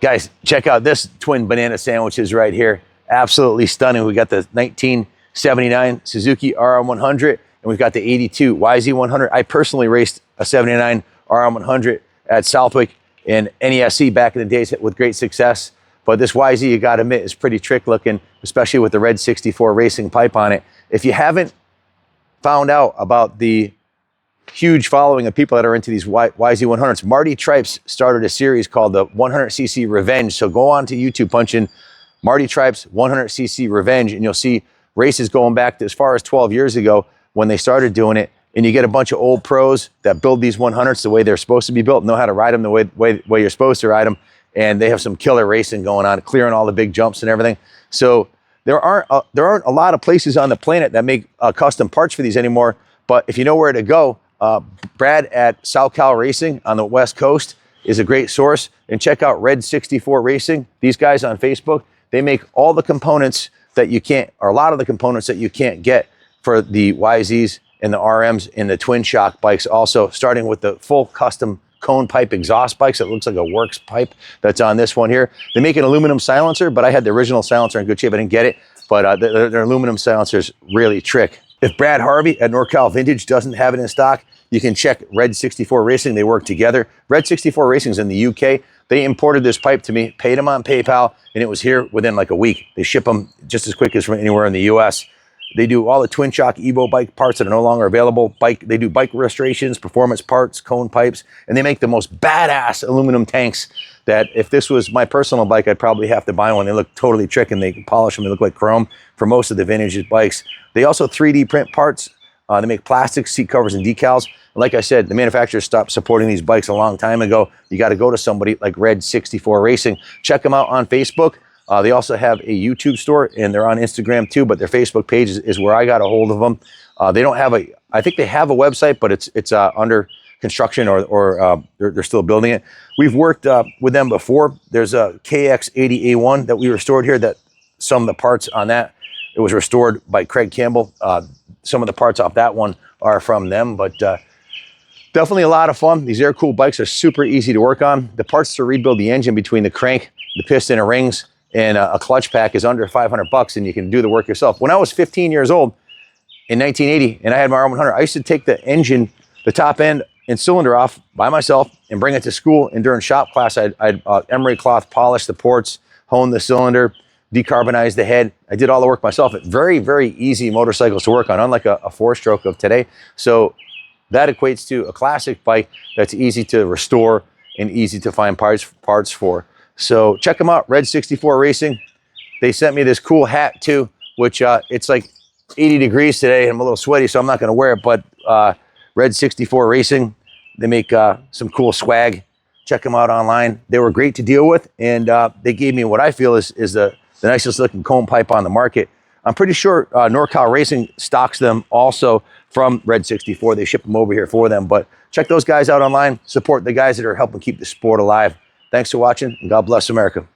Guys, check out this twin banana sandwiches right here. Absolutely stunning. We got the 1979 Suzuki RM100, and we've got the 82 YZ100. I personally raced a 79 RM100 at Southwick and NESC back in the days with great success. But this YZ, you got to admit, is pretty trick looking, especially with the red 64 racing pipe on it. If you haven't found out about the huge following of people that are into these YZ100s, Marty Tripes started a series called the 100cc Revenge. So go on to YouTube, punch in Marty Tripes 100cc Revenge, and you'll see races going back to as far as 12 years ago when they started doing it. And you get a bunch of old pros that build these 100s the way they're supposed to be built, know how to ride them the way you're supposed to ride them. And they have some killer racing going on, clearing all the big jumps and everything. So there aren't a lot of places on the planet that make custom parts for these anymore. But if you know where to go, Brad at South Cal Racing on the West Coast is a great source. And check out Red 64 Racing. These guys on Facebook, they make all the components that you can't, or a lot of the components that you can't get for the YZs and the RMs and the twin shock bikes. Also, starting with the full custom cone pipe exhaust bikes. It looks like a Works pipe that's on this one here. They make an aluminum silencer, but I had the original silencer in good shape. I didn't get it, but their aluminum silencers really trick. If Brad Harvey at NorCal Vintage doesn't have it in stock, you can check Red 64 Racing. They work together. Red 64 Racing's in the UK. They imported this pipe to me, paid them on PayPal, and it was here within like a week. They ship them just as quick as from anywhere in the US. They do all the twin shock Evo bike parts that are no longer available. They do bike restorations, performance parts, cone pipes, and they make the most badass aluminum tanks that if this was my personal bike, I'd probably have to buy one. They look totally trick, and they polish them. They look like chrome for most of the vintage bikes. They also 3D print parts. They make plastic seat covers and decals. Like I said, the manufacturers stopped supporting these bikes a long time ago. You got to go to somebody like Red 64 Racing. Check them out on Facebook. They also have a YouTube store, and they're on Instagram too, but their Facebook page is where I got a hold of them. They don't have I think they have a website, but it's under construction, or they're still building it. We've worked with them before. There's a KX80A1 that we restored here, that some of the parts on that, it was restored by Craig Campbell. Some of the parts off that one are from them, but definitely a lot of fun. These air-cooled bikes are super easy to work on. The parts to rebuild the engine between the crank, the piston and rings, and a clutch pack is under $500, and you can do the work yourself. When I was 15 years old in 1980, and I had my RM100, I used to take the engine, the top end and cylinder off by myself and bring it to school. And during shop class, I'd emery cloth polish the ports, hone the cylinder, decarbonize the head. I did all the work myself. Very, very easy motorcycles to work on, unlike a four-stroke of today. So that equates to a classic bike that's easy to restore and easy to find parts for. So check them out, Red 64 Racing. They sent me this cool hat too, which it's like 80 degrees today. I'm a little sweaty, so I'm not gonna wear it, but Red 64 Racing, they make some cool swag. Check them out online. They were great to deal with, and they gave me what I feel is the nicest looking cone pipe on the market. I'm pretty sure NorCal Racing stocks them also from Red 64. They ship them over here for them, but check those guys out online. Support the guys that are helping keep the sport alive. Thanks for watching, and God bless America.